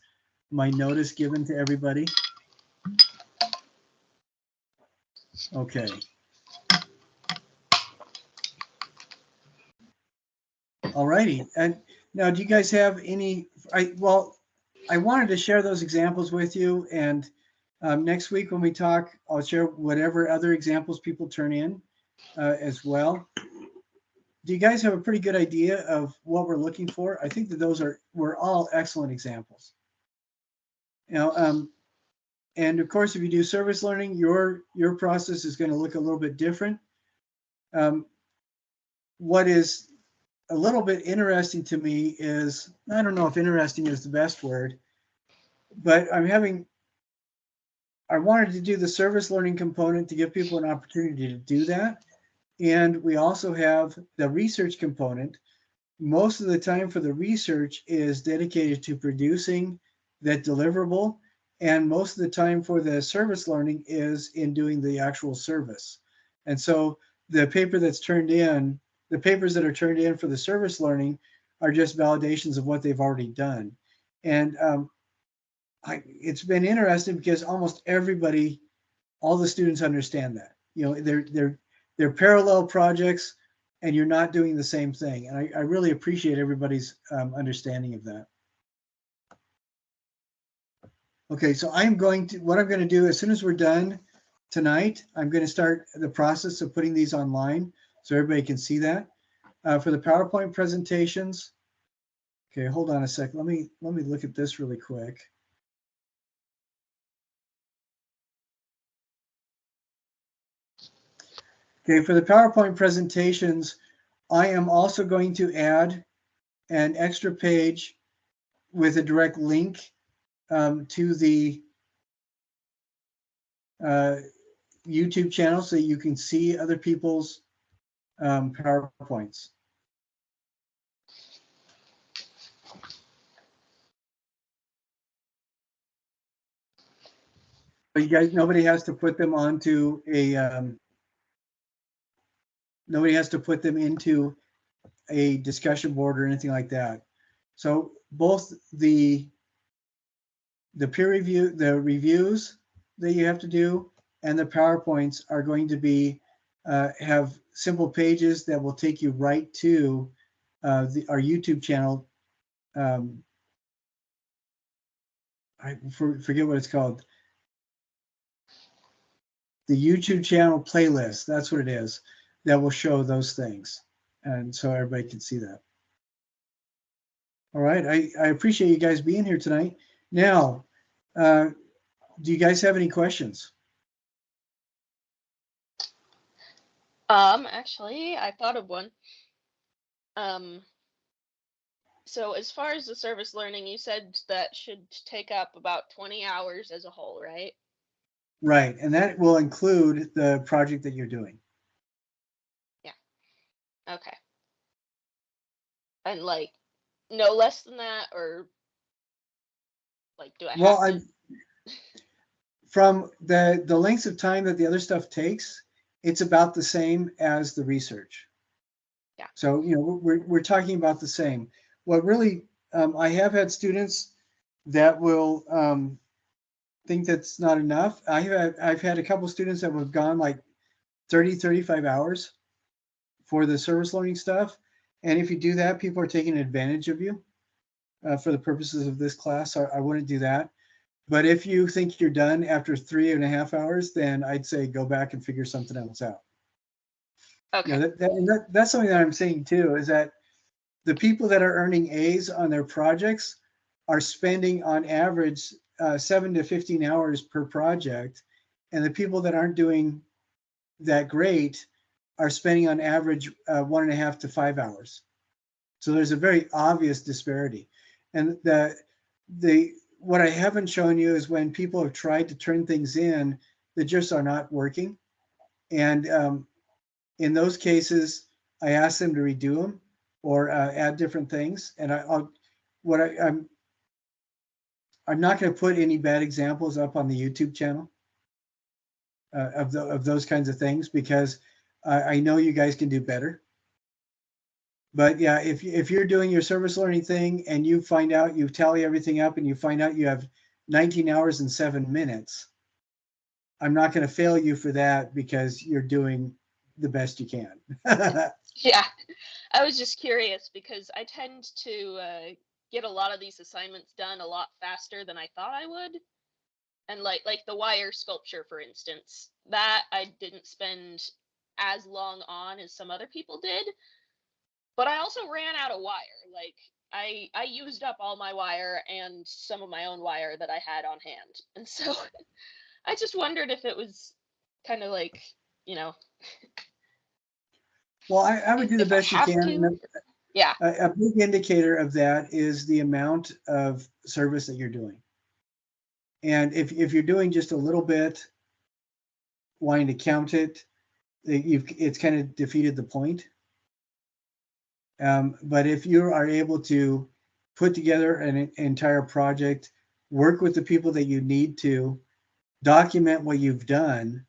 my notice given to everybody. Okay. All righty. And now, do you guys have any, I wanted to share those examples with you, and next week when we talk, I'll share whatever other examples people turn in as well. Do you guys have a pretty good idea of what we're looking for? I think that were all excellent examples. You know, and of course, if you do service learning, your process is going to look a little bit different. What is a little bit interesting to me is, I don't know if interesting is the best word, but I wanted to do the service learning component to give people an opportunity to do that. And we also have the research component. Most of the time for the research is dedicated to producing that deliverable. And most of the time for the service learning is in doing the actual service. And so the paper that's turned in, the papers that are turned in for the service learning are just validations of what they've already done. And it's been interesting because almost everybody, all the students understand that. You know, they're parallel projects, and you're not doing the same thing. And I really appreciate everybody's understanding of that. Okay, so what I'm going to do as soon as we're done tonight, I'm going to start the process of putting these online so everybody can see that. For the PowerPoint presentations, Okay, hold on a sec. Let me look at this really quick. Okay, for the PowerPoint presentations, I am also going to add an extra page with a direct link to the YouTube channel so you can see other people's PowerPoints. But you guys, nobody has to put them onto a nobody has to put them into a discussion board or anything like that. So both the peer review, the reviews that you have to do, and the PowerPoints are going to be have simple pages that will take you right to our YouTube channel. I forget what it's called. The YouTube channel playlist, that's what it is, that will show those things. And so everybody can see that. All right, I appreciate you guys being here tonight. Now, do you guys have any questions? Actually, I thought of one. So as far as the service learning, you said that should take up about 20 hours as a whole, right? Right, and that will include the project that you're doing. Yeah. Okay. And like no less than that, or like do I Well, have to? from the lengths of time that the other stuff takes, it's about the same as the research. Yeah. So, you know, we're talking about the same. What really, I have had students that will think that's not enough. I've had a couple students that have gone like 30, 35 hours for the service learning stuff. And if you do that, people are taking advantage of you for the purposes of this class. So I wouldn't do that. But if you think you're done after 3.5 hours, then I'd say go back and figure something else out. Okay. You know, that's something that I'm saying too, is that the people that are earning A's on their projects are spending on average 7 to 15 hours per project. And the people that aren't doing that great are spending on average 1.5 to 5 hours. So there's a very obvious disparity. And what I haven't shown you is when people have tried to turn things in that just are not working. And in those cases, I ask them to redo them or add different things. And I'm not going to put any bad examples up on the YouTube channel of those kinds of things, because I know you guys can do better. But yeah, if you're doing your service learning thing and you find out, you tally everything up and you find out you have 19 hours and 7 minutes, I'm not going to fail you for that because you're doing the best you can. Yeah. I was just curious because I tend to get a lot of these assignments done a lot faster than I thought I would. And like the wire sculpture, for instance, that I didn't spend as long on as some other people did. But I also ran out of wire. Like I used up all my wire and some of my own wire that I had on hand. And so I just wondered if it was kind of like, you know, Well, I would do the if I best you have can. to. Yeah. A big indicator of that is the amount of service that you're doing. And if you're doing just a little bit, wanting to count it, it's kind of defeated the point. But if you are able to put together an entire project, work with the people that you need to, document what you've done,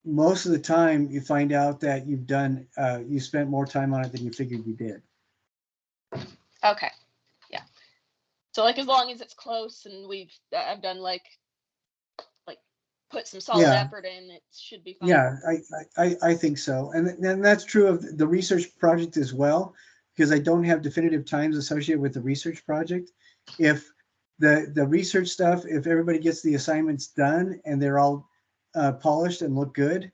most of the time you find out that you spent more time on it than you figured you did. Okay. Yeah. So like as long as it's close and I've done like put some solid effort in, it should be fine. Yeah, I think so. And that's true of the research project as well, because I don't have definitive times associated with the research project. If the research stuff, if everybody gets the assignments done and they're all polished and look good,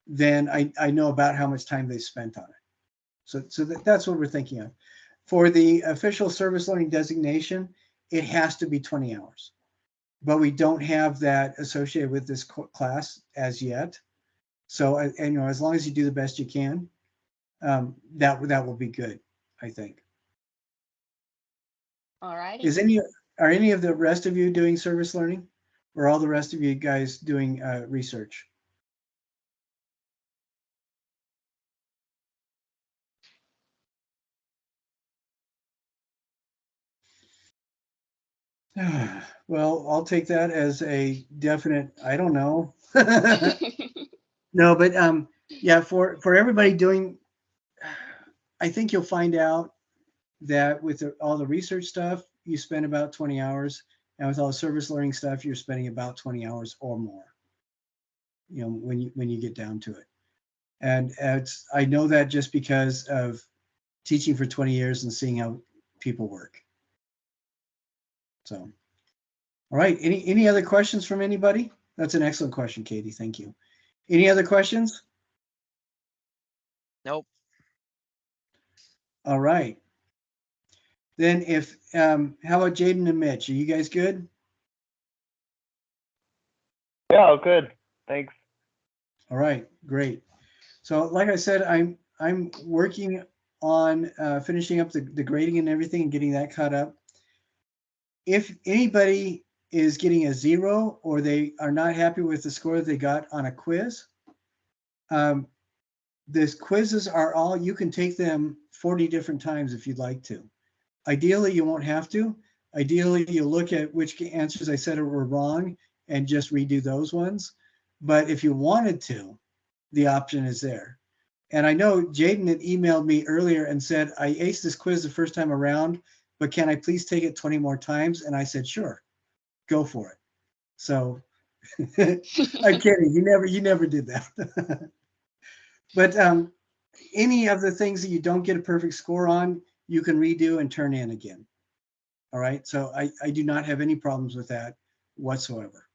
then I know about how much time they spent on it. So that's what we're thinking of. For the official service learning designation, it has to be 20 hours. But we don't have that associated with this class as yet. So, and, you know, as long as you do the best you can, that will be good, I think. All righty. Are any of the rest of you doing service learning, or all the rest of you guys doing research? Well, I'll take that as a definite, I don't know. No, but yeah, for everybody doing, I think you'll find out that with all the research stuff, you spend about 20 hours, and with all the service learning stuff, you're spending about 20 hours or more. You know, when you get down to it, and I know that just because of teaching for 20 years and seeing how people work. So, all right, any other questions from anybody? That's an excellent question, Katie. Thank you. Any other questions? Nope. All right. Then if, how about Jaden and Mitch? Are you guys good? Yeah, good. Thanks. All right, great. So like I said, I'm working on finishing up the grading and everything and getting that caught up. If anybody is getting a 0 or they are not happy with the score they got on a quiz, these quizzes are all, you can take them 40 different times if you'd like to. Ideally, you won't have to. Ideally, you'll look at which answers I said were wrong and just redo those ones. But if you wanted to, the option is there. And I know Jaden had emailed me earlier and said, I aced this quiz the first time around, but can I please take it 20 more times? And I said, sure, go for it. So I'm kidding. You never did that. But any of the things that you don't get a perfect score on, you can redo and turn in again. All right. So I do not have any problems with that whatsoever.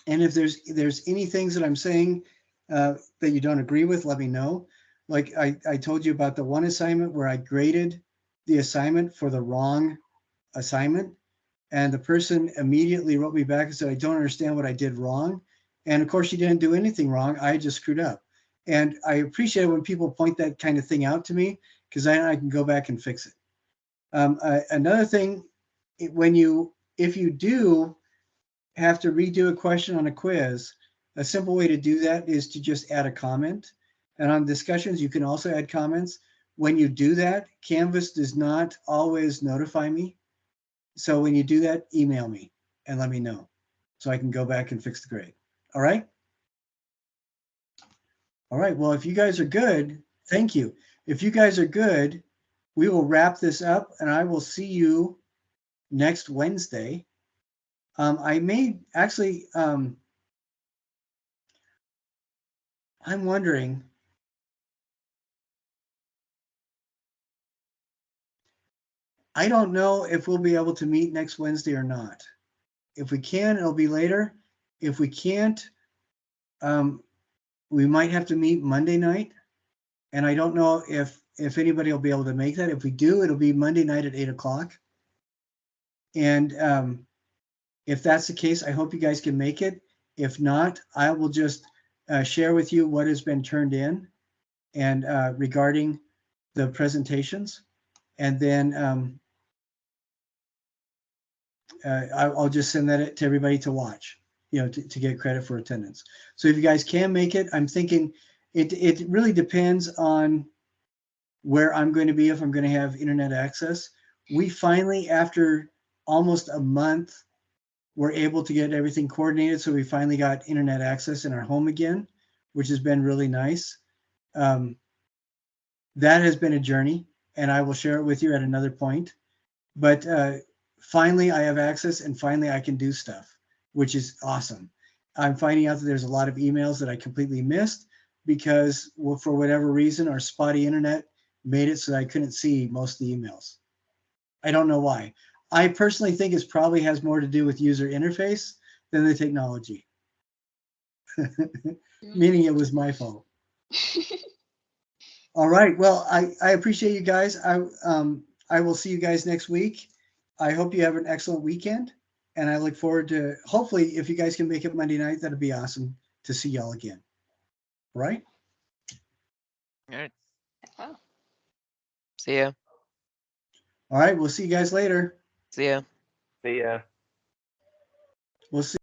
And if there's any things that I'm saying that you don't agree with, let me know. Like I told you about the one assignment where I graded the assignment for the wrong assignment. And the person immediately wrote me back and said, I don't understand what I did wrong. And of course, she didn't do anything wrong. I just screwed up. And I appreciate when people point that kind of thing out to me, because then I can go back and fix it. Another thing, if you do have to redo a question on a quiz, a simple way to do that is to just add a comment. And on discussions, you can also add comments. When you do that, Canvas does not always notify me. So when you do that, email me and let me know so I can go back and fix the grade. All right? All right. Well, if you guys are good, thank you. If you guys are good, we will wrap this up and I will see you next Wednesday. I may actually, I'm wondering, I don't know if we'll be able to meet next Wednesday or not. If we can, it'll be later. If we can't, we might have to meet Monday night. And I don't know if anybody will be able to make that. If we do, it'll be Monday night at 8 o'clock. And if that's the case, I hope you guys can make it. If not, I will just share with you what has been turned in and regarding the presentations. And then I'll just send that to everybody to watch, to get credit for attendance. So if you guys can make it, I'm thinking it really depends on where I'm going to be, if I'm going to have internet access. We finally, after almost a month, were able to get everything coordinated. So we finally got internet access in our home again, which has been really nice. That has been a journey, and I will share it with you at another point. But finally, I have access, and finally I can do stuff, which is awesome. I'm finding out that there's a lot of emails that I completely missed because, well, for whatever reason, our spotty internet made it so that I couldn't see most of the emails. I don't know why. I personally think it probably has more to do with user interface than the technology, meaning it was my fault. All right. Well, I appreciate you guys. I will see you guys next week. I hope you have an excellent weekend, and I look forward to hopefully if you guys can make it Monday night, that'd be awesome to see y'all again. All right. All right. Oh. See ya. All right. We'll see you guys later. See ya. See ya. We'll see.